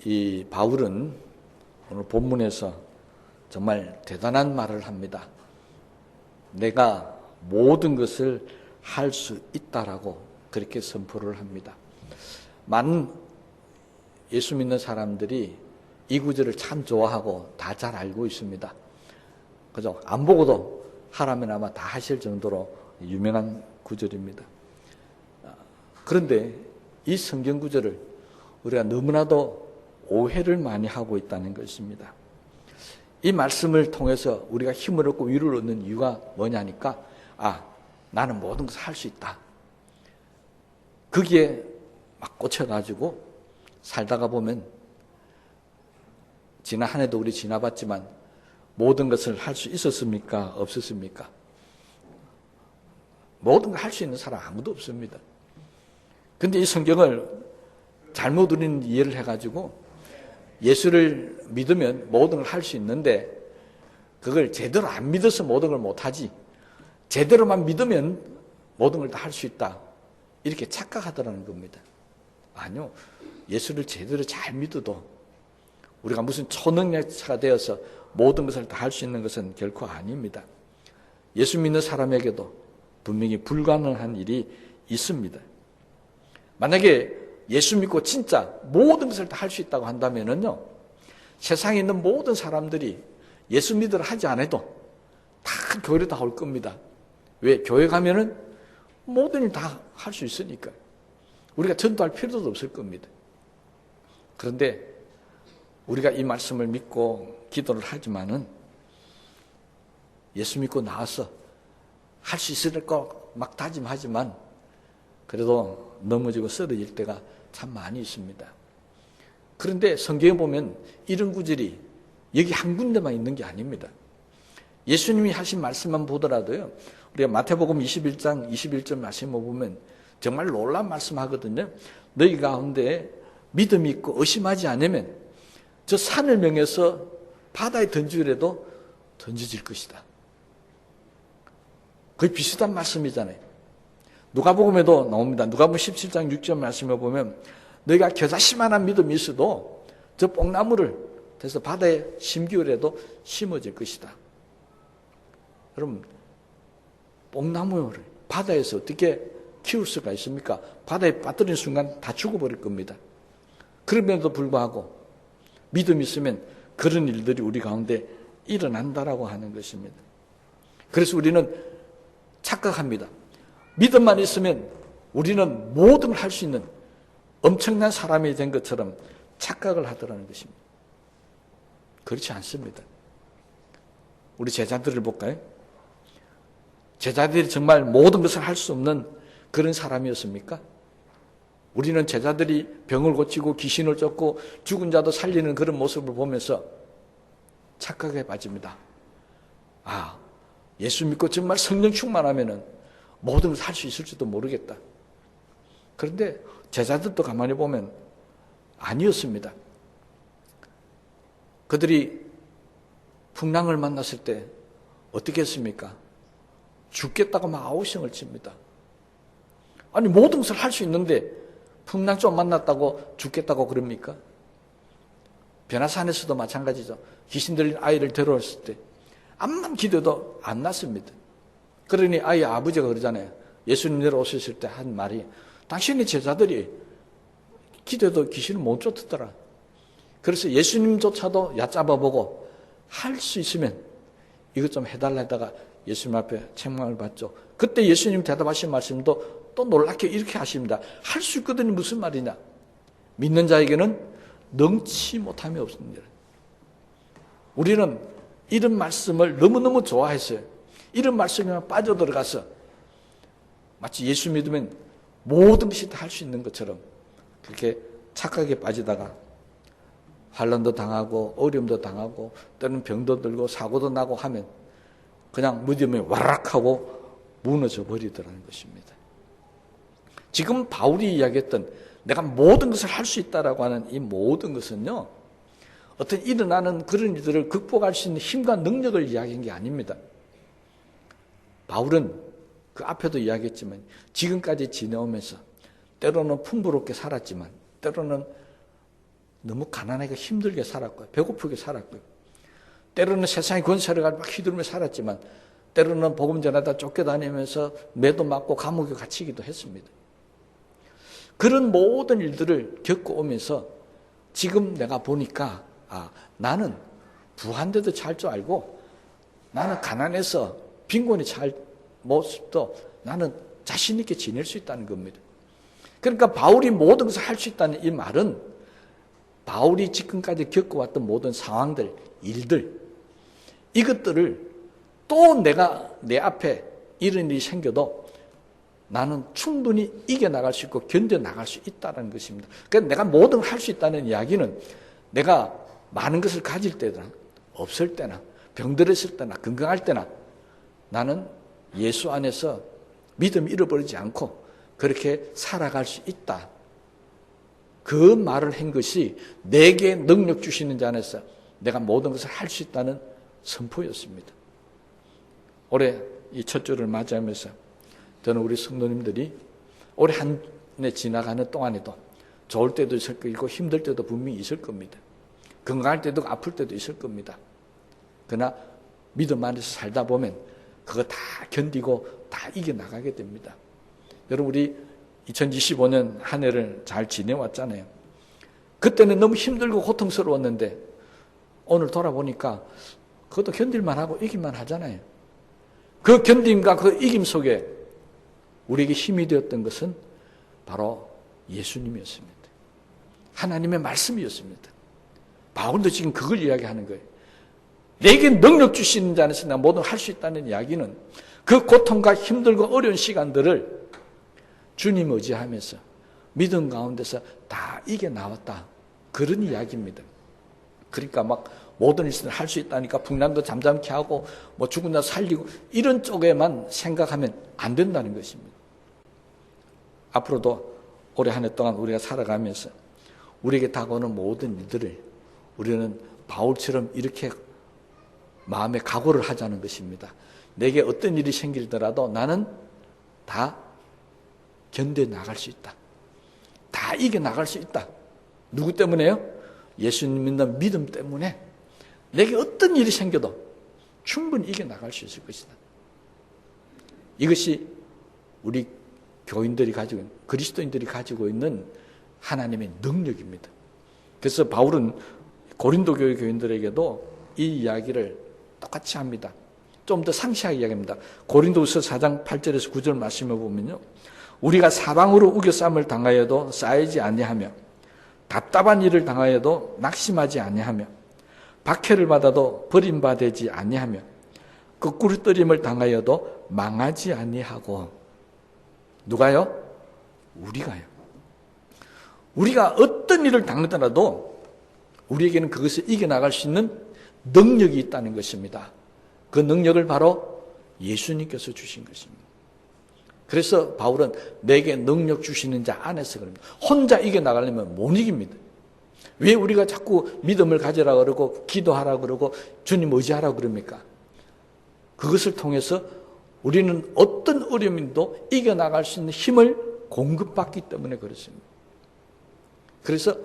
이 바울은 오늘 본문에서 정말 대단한 말을 합니다. 내가 모든 것을 할 수 있다라고 그렇게 선포를 합니다. 많은 예수 믿는 사람들이 이 구절을 참 좋아하고 다 잘 알고 있습니다. 그죠? 안 보고도 하라면 아마 다 하실 정도로 유명한 구절입니다. 그런데 이 성경 구절을 우리가 너무나도 오해를 많이 하고 있다는 것입니다. 이 말씀을 통해서 우리가 힘을 얻고 위로를 얻는 이유가 뭐냐니까, 나는 모든 것을 할 수 있다. 거기에 막 꽂혀가지고 살다가 보면 지난 한 해도 우리 지나봤지만 모든 것을 할 수 있었습니까? 없었습니까? 모든 걸 할 수 있는 사람 아무도 없습니다. 근데 이 성경을 잘못 우리는 이해를 해가지고 예수를 믿으면 모든 걸 할 수 있는데 그걸 제대로 안 믿어서 모든 걸 못하지, 제대로만 믿으면 모든 걸 다 할 수 있다, 이렇게 착각하더라는 겁니다. 아니요, 예수를 제대로 잘 믿어도 우리가 무슨 초능력자가 되어서 모든 것을 다 할 수 있는 것은 결코 아닙니다. 예수 믿는 사람에게도 분명히 불가능한 일이 있습니다. 만약에 예수 믿고 진짜 모든 것을 다 할 수 있다고 한다면요, 세상에 있는 모든 사람들이 예수 믿으라 하지 않아도 다 교회로 다 올 겁니다. 왜? 교회 가면은 모든 일 다 할 수 있으니까. 우리가 전도할 필요도 없을 겁니다. 그런데 우리가 이 말씀을 믿고 기도를 하지만은 예수 믿고 나와서 할 수 있을 거 막 다짐하지만 그래도 넘어지고 쓰러질 때가 참 많이 있습니다. 그런데 성경에 보면 이런 구절이 여기 한 군데만 있는 게 아닙니다. 예수님이 하신 말씀만 보더라도요, 우리가 마태복음 21장 21절 말씀을 보면 정말 놀라운 말씀하거든요. 너희 가운데 믿음이 있고 의심하지 않으면 저 산을 명해서 바다에 던지더라도 던져질 것이다. 거의 비슷한 말씀이잖아요. 누가복음에도 나옵니다. 누가복음 17장 6절 말씀을 보면 너희가 겨자씨만한 믿음이 있어도 저 뽕나무를 대서 바다에 심기울에도 심어질 것이다. 여러분, 뽕나무를 바다에서 어떻게 키울 수가 있습니까? 바다에 빠뜨리는 순간 다 죽어버릴 겁니다. 그럼에도 불구하고 믿음이 있으면 그런 일들이 우리 가운데 일어난다라고 하는 것입니다. 그래서 우리는 착각합니다. 믿음만 있으면 우리는 모든 걸 할 수 있는 엄청난 사람이 된 것처럼 착각을 하더라는 것입니다. 그렇지 않습니다. 우리 제자들을 볼까요? 제자들이 정말 모든 것을 할 수 없는 그런 사람이었습니까? 우리는 제자들이 병을 고치고 귀신을 쫓고 죽은 자도 살리는 그런 모습을 보면서 착각에 빠집니다. 예수 믿고 정말 성령 충만하면은 모든 것을 할 수 있을지도 모르겠다. 그런데 제자들도 가만히 보면 아니었습니다. 그들이 풍랑을 만났을 때 어떻게 했습니까? 죽겠다고 막 아우성을 칩니다. 아니, 모든 것을 할 수 있는데 풍랑 좀 만났다고 죽겠다고 그럽니까? 변화산에서도 마찬가지죠. 귀신 들린 아이를 데려왔을 때 암만 기도도 안 났습니다. 그러니 아이 아버지가 그러잖아요. 예수님 내려오셨을 때 한 말이, 당신의 제자들이 기도해도 귀신을 못 쫓았더라. 그래서 예수님조차도 얕잡아보고 할 수 있으면 이것 좀 해달라 했다가 예수님 앞에 책망을 받죠. 그때 예수님 대답하신 말씀도 또 놀랍게 이렇게 하십니다. 할 수 있거든요. 무슨 말이냐? 믿는 자에게는 능치 못함이 없습니다. 우리는 이런 말씀을 너무너무 좋아했어요. 이런 말씀에만 빠져들어가서 마치 예수 믿으면 모든 것이 다 할 수 있는 것처럼 그렇게 착각에 빠지다가 환난도 당하고 어려움도 당하고 때로는 병도 들고 사고도 나고 하면 그냥 무덤에 와락하고 무너져 버리더라는 것입니다. 지금 바울이 이야기했던 내가 모든 것을 할 수 있다라고 하는 이 모든 것은요, 어떤 일어나는 그런 일들을 극복할 수 있는 힘과 능력을 이야기한 게 아닙니다. 바울은 그 앞에도 이야기했지만 지금까지 지내오면서 때로는 풍부롭게 살았지만 때로는 너무 가난하게 힘들게 살았고요. 배고프게 살았고요. 때로는 세상의 권세를 가지고 막 휘두르며 살았지만 때로는 복음 전하다 쫓겨다니면서 매도 맞고 감옥에 갇히기도 했습니다. 그런 모든 일들을 겪어오면서 지금 내가 보니까 나는 부한데도 잘 줄 알고 나는 가난해서 빈곤이 잘 모습도 나는 자신 있게 지낼 수 있다는 겁니다. 그러니까 바울이 모든 것을 할 수 있다는 이 말은 바울이 지금까지 겪어왔던 모든 상황들, 일들 이것들을 또 내가 내 앞에 이런 일이 생겨도 나는 충분히 이겨나갈 수 있고 견뎌나갈 수 있다는 것입니다. 그러니까 내가 모든 걸 할 수 있다는 이야기는 내가 많은 것을 가질 때나 없을 때나 병들었을 때나 건강할 때나 나는 예수 안에서 믿음 잃어버리지 않고 그렇게 살아갈 수 있다. 그 말을 한 것이 내게 능력 주시는 자 안에서 내가 모든 것을 할 수 있다는 선포였습니다. 올해 이 첫 주를 맞이하면서 저는 우리 성도님들이 올해 한 해 지나가는 동안에도 좋을 때도 있을 거고 힘들 때도 분명히 있을 겁니다. 건강할 때도 아플 때도 있을 겁니다. 그러나 믿음 안에서 살다 보면 그거 다 견디고 다 이겨나가게 됩니다. 여러분 우리 2025년 한 해를 잘 지내왔잖아요. 그때는 너무 힘들고 고통스러웠는데 오늘 돌아보니까 그것도 견딜만 하고 이길만 하잖아요. 그 견딤과 그 이김 속에 우리에게 힘이 되었던 것은 바로 예수님이었습니다. 하나님의 말씀이었습니다. 바울도 지금 그걸 이야기하는 거예요. 내게 능력 주시는 자 안에서 내가 뭐든 할 수 있다는 이야기는 그 고통과 힘들고 어려운 시간들을 주님 의지하면서 믿음 가운데서 다 이겨나왔다. 그런 이야기입니다. 그러니까 막 모든 일을 할 수 있다니까 풍랑도 잠잠케 하고 뭐 죽은 자 살리고 이런 쪽에만 생각하면 안 된다는 것입니다. 앞으로도 올해 한 해 동안 우리가 살아가면서 우리에게 다가오는 모든 일들을 우리는 바울처럼 이렇게 마음에 각오를 하자는 것입니다. 내게 어떤 일이 생길더라도 나는 다 견뎌나갈 수 있다. 다 이겨나갈 수 있다. 누구 때문에요? 예수님 믿는 믿음 때문에 내게 어떤 일이 생겨도 충분히 이겨나갈 수 있을 것이다. 이것이 우리 교인들이 가지고 있는, 그리스도인들이 가지고 있는 하나님의 능력입니다. 그래서 바울은 고린도 교회 교인들에게도 이 이야기를 똑같이 합니다. 좀 더 상세하게 이야기합니다. 고린도후서 4장 8절에서 9절 말씀을 보면요. 우리가 사방으로 우겨쌈을 당하여도 쌓이지 아니하며 답답한 일을 당하여도 낙심하지 아니하며 박해를 받아도 버림받지 아니하며 거꾸로뜨림을 당하여도 망하지 아니하고 누가요? 우리가요. 우리가 어떤 일을 당하더라도 우리에게는 그것을 이겨나갈 수 있는 능력이 있다는 것입니다. 그 능력을 바로 예수님께서 주신 것입니다. 그래서 바울은 내게 능력 주시는 자 안에서 그럽니다. 혼자 이겨나가려면 못 이깁니다. 왜 우리가 자꾸 믿음을 가지라 그러고 기도하라 그러고 주님 의지하라 그럽니까? 그것을 통해서 우리는 어떤 어려움도 이겨나갈 수 있는 힘을 공급받기 때문에 그렇습니다. 그래서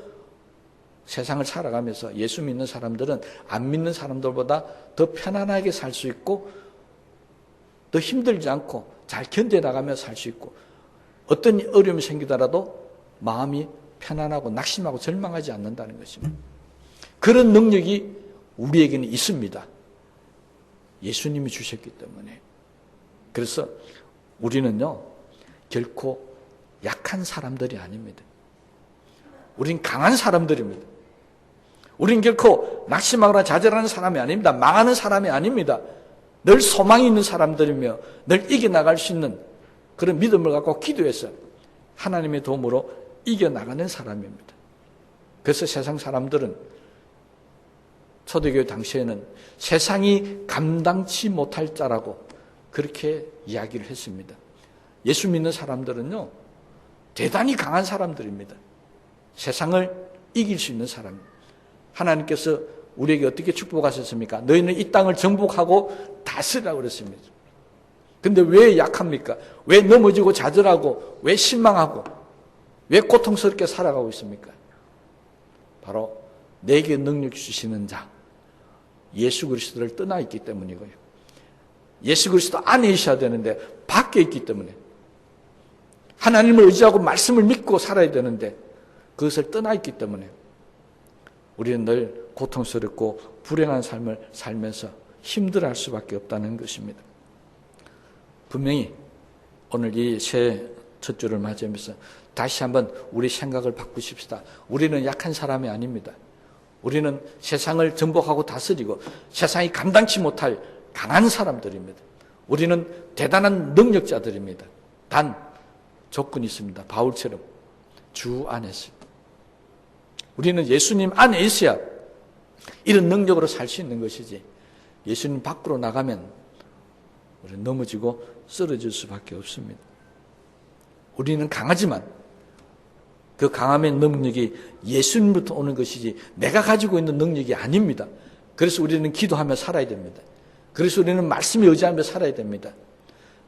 세상을 살아가면서 예수 믿는 사람들은 안 믿는 사람들보다 더 편안하게 살 수 있고 더 힘들지 않고 잘 견뎌나가며 살 수 있고 어떤 어려움이 생기더라도 마음이 편안하고 낙심하고 절망하지 않는다는 것입니다. 그런 능력이 우리에게는 있습니다. 예수님이 주셨기 때문에. 그래서 우리는요 결코 약한 사람들이 아닙니다. 우린 강한 사람들입니다. 우린 결코 낙심하거나 좌절하는 사람이 아닙니다. 망하는 사람이 아닙니다. 늘 소망이 있는 사람들이며 늘 이겨나갈 수 있는 그런 믿음을 갖고 기도해서 하나님의 도움으로 이겨나가는 사람입니다. 그래서 세상 사람들은 초대교회 당시에는 세상이 감당치 못할 자라고 그렇게 이야기를 했습니다. 예수 믿는 사람들은요 대단히 강한 사람들입니다. 세상을 이길 수 있는 사람. 하나님께서 우리에게 어떻게 축복하셨습니까? 너희는 이 땅을 정복하고 다스리라고 그랬습니다. 근데 왜 약합니까? 왜 넘어지고 좌절하고 왜 실망하고 왜 고통스럽게 살아가고 있습니까? 바로 내게 능력 주시는 자 예수 그리스도를 떠나 있기 때문이고요. 예수 그리스도 안에 있어야 되는데 밖에 있기 때문에 하나님을 의지하고 말씀을 믿고 살아야 되는데 그것을 떠나 있기 때문에 우리는 늘 고통스럽고 불행한 삶을 살면서 힘들어할 수밖에 없다는 것입니다. 분명히 오늘 이 새 첫 주를 맞이하면서 다시 한번 우리 생각을 바꾸십시다. 우리는 약한 사람이 아닙니다. 우리는 세상을 정복하고 다스리고 세상이 감당치 못할 강한 사람들입니다. 우리는 대단한 능력자들입니다. 단 조건이 있습니다. 바울처럼 주 안에서. 우리는 예수님 안에 있어야 이런 능력으로 살 수 있는 것이지 예수님 밖으로 나가면 우리는 넘어지고 쓰러질 수밖에 없습니다. 우리는 강하지만 그 강함의 능력이 예수님부터 오는 것이지 내가 가지고 있는 능력이 아닙니다. 그래서 우리는 기도하며 살아야 됩니다. 그래서 우리는 말씀에 의지하며 살아야 됩니다.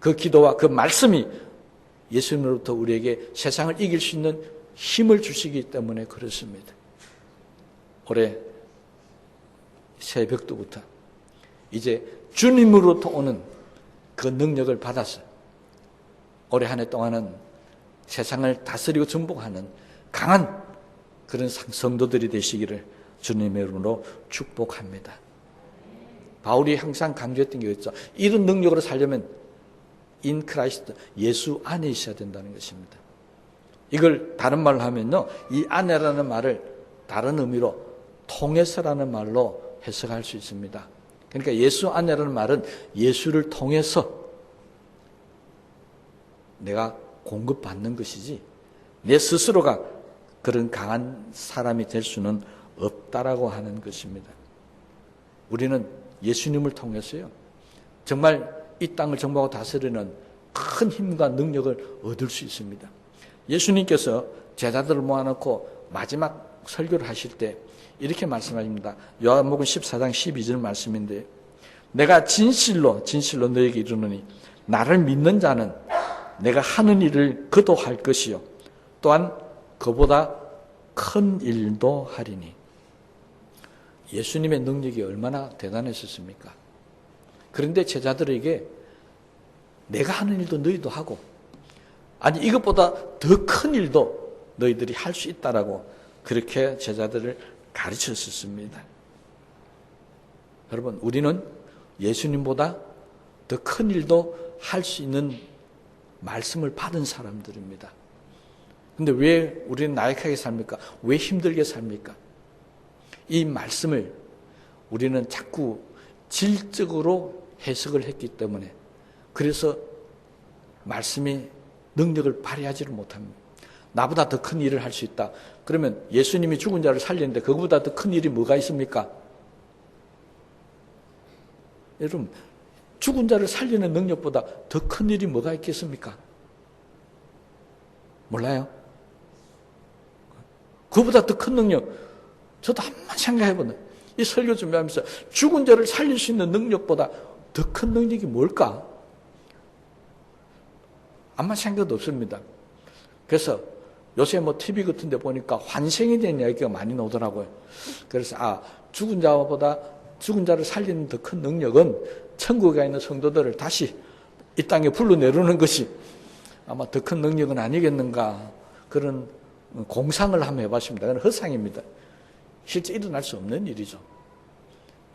그 기도와 그 말씀이 예수님으로부터 우리에게 세상을 이길 수 있는 힘을 주시기 때문에 그렇습니다. 올해 새벽도부터 이제 주님으로부터 오는 그 능력을 받아서 올해 한 해 동안은 세상을 다스리고 정복하는 강한 그런 성도들이 되시기를 주님의 이름으로 축복합니다. 바울이 항상 강조했던 게 있죠. 이런 능력으로 살려면 in Christ, 예수 안에 있어야 된다는 것입니다. 이걸 다른 말로 하면요, 이 안에라는 말을 다른 의미로 통해서라는 말로 해석할 수 있습니다. 그러니까 예수 안에라는 말은 예수를 통해서 내가 공급받는 것이지 내 스스로가 그런 강한 사람이 될 수는 없다라고 하는 것입니다. 우리는 예수님을 통해서요, 정말 이 땅을 정복하고 다스리는 큰 힘과 능력을 얻을 수 있습니다. 예수님께서 제자들을 모아놓고 마지막 설교를 하실 때 이렇게 말씀하십니다. 요한복음 14장 12절 말씀인데, 내가 진실로 너에게 이르노니 나를 믿는 자는 내가 하는 일을 그도 할 것이요 또한 그보다 큰 일도 하리니. 예수님의 능력이 얼마나 대단했었습니까? 그런데 제자들에게 내가 하는 일도 너희도 하고, 아니 이것보다 더 큰 일도 너희들이 할 수 있다라고 그렇게 제자들을 가르쳤었습니다. 여러분, 우리는 예수님보다 더 큰 일도 할 수 있는 말씀을 받은 사람들입니다. 근데 왜 우리는 나약하게 삽니까? 왜 힘들게 삽니까? 이 말씀을 우리는 자꾸 질적으로 해석을 했기 때문에, 그래서 말씀이 능력을 발휘하지를 못합니다. 나보다 더 큰 일을 할 수 있다. 그러면 예수님이 죽은 자를 살리는데 그거보다 더 큰 일이 뭐가 있습니까? 여러분, 죽은 자를 살리는 능력보다 더 큰 일이 뭐가 있겠습니까? 몰라요? 그보다 더 큰 능력, 저도 한번 생각해보네. 이 설교 준비하면서 죽은 자를 살릴 수 있는 능력보다 더 큰 능력이 뭘까? 아마 생각도 없습니다. 그래서 요새 TV 같은 데 보니까 환생에 대한 이야기가 많이 나오더라고요. 그래서 죽은 자를 살리는 더 큰 능력은 천국에 있는 성도들을 다시 이 땅에 불러내려는 것이 아마 더 큰 능력은 아니겠는가, 그런 공상을 한번 해봤습니다. 그건 허상입니다. 실제 일어날 수 없는 일이죠.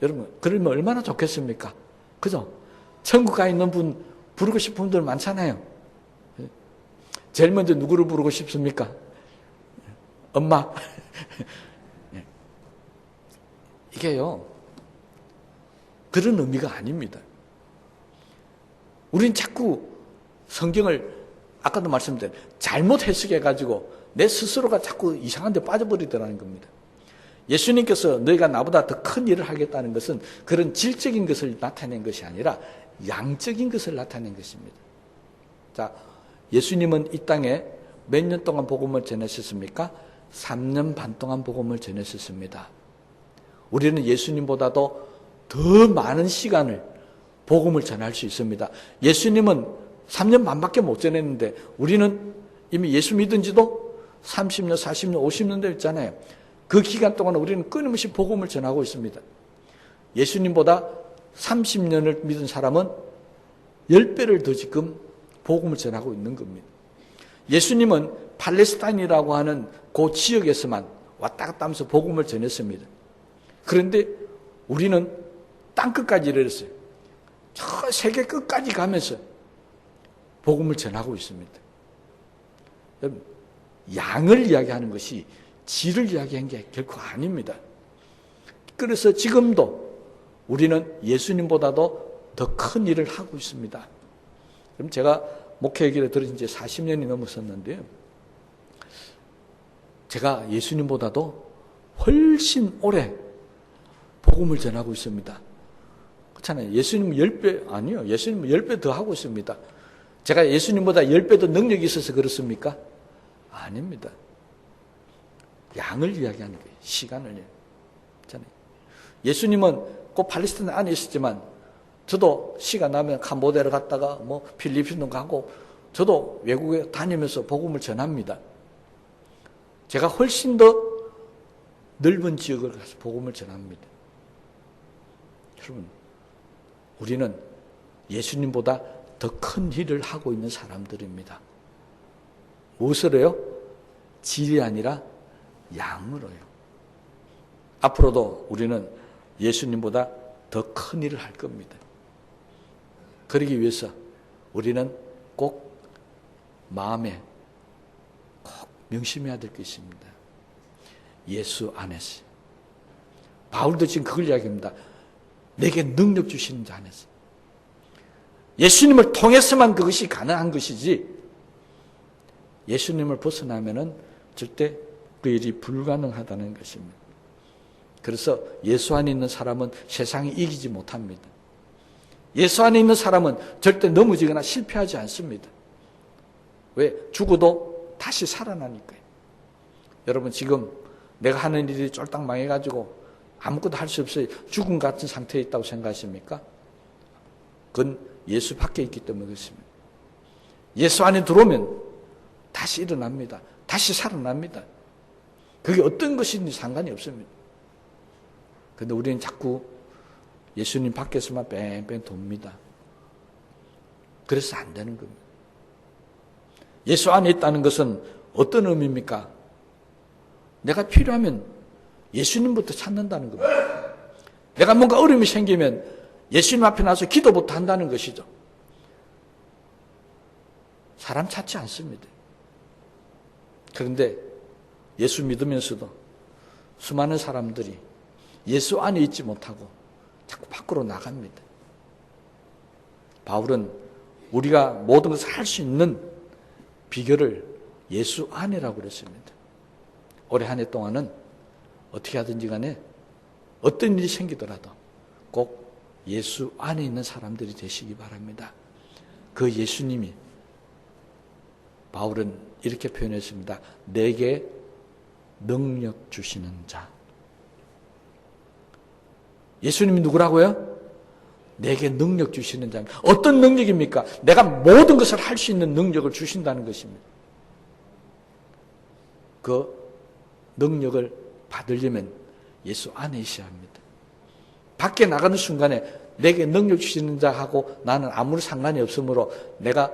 여러분, 그러면 얼마나 좋겠습니까? 그죠? 천국 가 있는 분 부르고 싶은 분들 많잖아요. 제일 먼저 누구를 부르고 싶습니까? 엄마. 이게요, 그런 의미가 아닙니다. 우린 자꾸 성경을 아까도 말씀드린 잘못 해석해가지고 내 스스로가 자꾸 이상한 데 빠져버리더라는 겁니다. 예수님께서 너희가 나보다 더 큰 일을 하겠다는 것은 그런 질적인 것을 나타낸 것이 아니라 양적인 것을 나타낸 것입니다. 자, 예수님은 이 땅에 몇 년 동안 복음을 전하셨습니까? 3년 반 동안 복음을 전하셨습니다. 우리는 예수님보다도 더 많은 시간을 복음을 전할 수 있습니다. 예수님은 3년 반밖에 못 전했는데 우리는 이미 예수 믿은 지도 30년, 40년, 50년 됐잖아요. 그 기간 동안 우리는 끊임없이 복음을 전하고 있습니다. 예수님보다 30년을 믿은 사람은 10배를 더 지금 복음을 전하고 있는 겁니다. 예수님은 팔레스타인이라고 하는 그 지역에서만 왔다 갔다 하면서 복음을 전했습니다. 그런데 우리는 땅끝까지 이르렀어요. 저 세계 끝까지 가면서 복음을 전하고 있습니다. 여러분, 양을 이야기하는 것이 질을 이야기한 게 결코 아닙니다. 그래서 지금도 우리는 예수님보다도 더 큰 일을 하고 있습니다. 그럼 제가 목회 얘기를 들은 지 40년이 넘었었는데요. 제가 예수님보다도 훨씬 오래 복음을 전하고 있습니다. 그렇잖아요. 예수님은 10배, 아니요. 예수님은 10배 더 하고 있습니다. 제가 예수님보다 10배 더 능력이 있어서 그렇습니까? 아닙니다. 양을 이야기하는 거예요. 시간을요. 그렇잖아요. 예수님은 꼭 팔레스타인 안에 있었지만 저도 시간 나면 캄보디아를 갔다가 뭐 필리핀도 가고 저도 외국에 다니면서 복음을 전합니다. 제가 훨씬 더 넓은 지역을 가서 복음을 전합니다. 여러분, 우리는 예수님보다 더 큰 일을 하고 있는 사람들입니다. 무엇으로요? 질이 아니라 양으로요. 앞으로도 우리는 예수님보다 더 큰 일을 할 겁니다. 그러기 위해서 우리는 꼭 마음에 꼭 명심해야 될 것이 있습니다. 예수 안에서. 바울도 지금 그걸 이야기합니다. 내게 능력 주시는 자 안에서. 예수님을 통해서만 그것이 가능한 것이지 예수님을 벗어나면은 절대 그 일이 불가능하다는 것입니다. 그래서 예수 안에 있는 사람은 세상이 이기지 못합니다. 예수 안에 있는 사람은 절대 넘어지거나 실패하지 않습니다. 왜? 죽어도 다시 살아나니까요. 여러분, 지금 내가 하는 일이 쫄딱 망해가지고 아무것도 할 수 없어요. 죽음 같은 상태에 있다고 생각하십니까? 그건 예수 밖에 있기 때문에 그렇습니다. 예수 안에 들어오면 다시 일어납니다. 다시 살아납니다. 그게 어떤 것인지 상관이 없습니다. 그런데 우리는 자꾸 예수님 밖에서만 뺑뺑 돕니다. 그래서 안 되는 겁니다. 예수 안에 있다는 것은 어떤 의미입니까? 내가 필요하면 예수님부터 찾는다는 겁니다. 내가 뭔가 어려움이 생기면 예수님 앞에 나서 기도부터 한다는 것이죠. 사람 찾지 않습니다. 그런데 예수 믿으면서도 수많은 사람들이 예수 안에 있지 못하고 자꾸 밖으로 나갑니다. 바울은 우리가 모든 것을 할 수 있는 비결을 예수 안에라고 그랬습니다. 올해 한 해 동안은 어떻게 하든지 간에 어떤 일이 생기더라도 꼭 예수 안에 있는 사람들이 되시기 바랍니다. 그 예수님이 바울은 이렇게 표현했습니다. 내게 능력 주시는 자. 예수님이 누구라고요? 내게 능력 주시는 자. 어떤 능력입니까? 내가 모든 것을 할 수 있는 능력을 주신다는 것입니다. 그 능력을 받으려면 예수 안에 있어야 합니다. 밖에 나가는 순간에 내게 능력 주시는 자하고 나는 아무런 상관이 없으므로 내가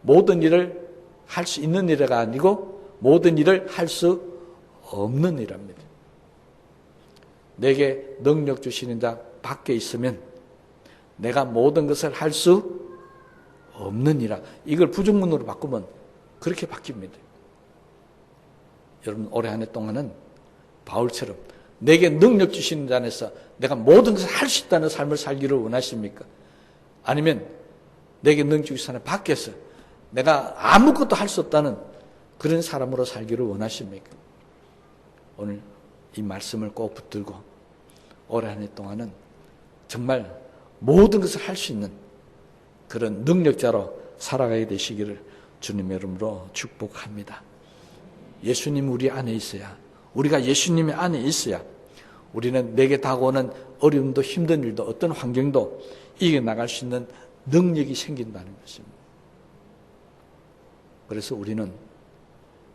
모든 일을 할 수 있는 일가 아니고 모든 일을 할 수 없는 일입니다. 내게 능력 주시는 자 밖에 있으면 내가 모든 것을 할 수 없는 이라. 이걸 부정문으로 바꾸면 그렇게 바뀝니다. 여러분, 올해 한 해 동안은 바울처럼 내게 능력 주시는 자 안에서 내가 모든 것을 할 수 있다는 삶을 살기를 원하십니까? 아니면 내게 능력 주시는 자 밖에서 내가 아무것도 할 수 없다는 그런 사람으로 살기를 원하십니까? 오늘 이 말씀을 꼭 붙들고 올해 한 해 동안은 정말 모든 것을 할 수 있는 그런 능력자로 살아가게 되시기를 주님의 이름으로 축복합니다. 예수님 우리 안에 있어야, 우리가 예수님의 안에 있어야 우리는 내게 다가오는 어려움도 힘든 일도 어떤 환경도 이겨나갈 수 있는 능력이 생긴다는 것입니다. 그래서 우리는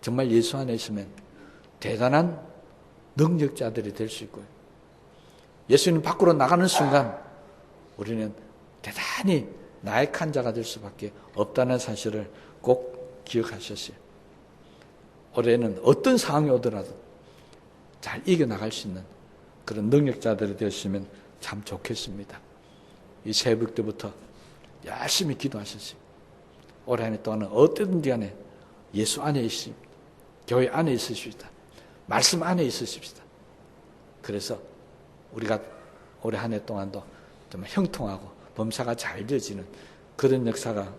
정말 예수 안에 있으면 대단한 능력자들이 될 수 있고요. 예수님 밖으로 나가는 순간 우리는 대단히 나약한 자가 될 수밖에 없다는 사실을 꼭 기억하셨어요. 올해는 어떤 상황이 오더라도 잘 이겨나갈 수 있는 그런 능력자들이 되었으면 참 좋겠습니다. 이 새벽 때부터 열심히 기도하셨어요. 올해 한 해 동안은 어떻든지 간에 예수 안에 있습니다. 교회 안에 있으십시다. 말씀 안에 있으십시다. 그래서 우리가 올해 한 해 동안도 좀 형통하고 범사가 잘 되어지는 그런 역사가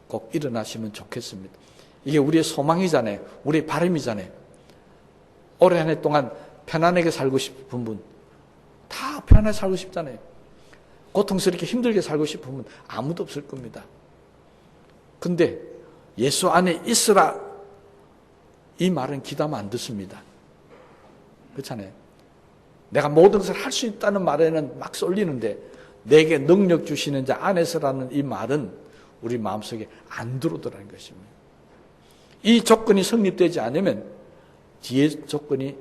꼭 일어나시면 좋겠습니다. 이게 우리의 소망이잖아요. 우리의 바람이잖아요. 올해 한 해 동안 편안하게 살고 싶은 분, 다 편안하게 살고 싶잖아요. 고통스럽게 힘들게 살고 싶은 분 아무도 없을 겁니다. 근데 예수 안에 있으라, 이 말은 기도하면 안 듣습니다. 그렇잖아요. 내가 모든 것을 할 수 있다는 말에는 막 쏠리는데 내게 능력 주시는 자 안에서라는 이 말은 우리 마음속에 안 들어오더라는 것입니다. 이 조건이 성립되지 않으면 뒤에 조건이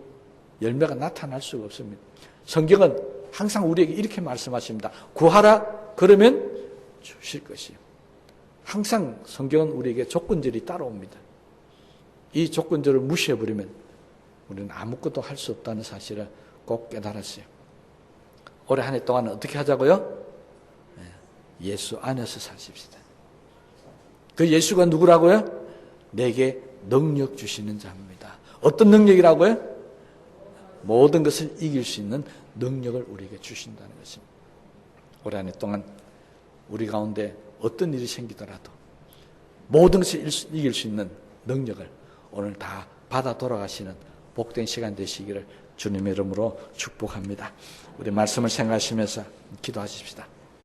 열매가 나타날 수가 없습니다. 성경은 항상 우리에게 이렇게 말씀하십니다. 구하라 그러면 주실 것이요. 항상 성경은 우리에게 조건절이 따라옵니다. 이 조건절을 무시해버리면 우리는 아무것도 할 수 없다는 사실을 꼭 깨달았어요. 올해 한 해 동안은 어떻게 하자고요? 예수 안에서 사십시다. 그 예수가 누구라고요? 내게 능력 주시는 자입니다. 어떤 능력이라고요? 모든 것을 이길 수 있는 능력을 우리에게 주신다는 것입니다. 올해 한 해 동안 우리 가운데 어떤 일이 생기더라도 모든 것을 이길 수 있는 능력을 오늘 다 받아 돌아가시는 복된 시간 되시기를 주님의 이름으로 축복합니다. 우리 말씀을 생각하시면서 기도하십시다.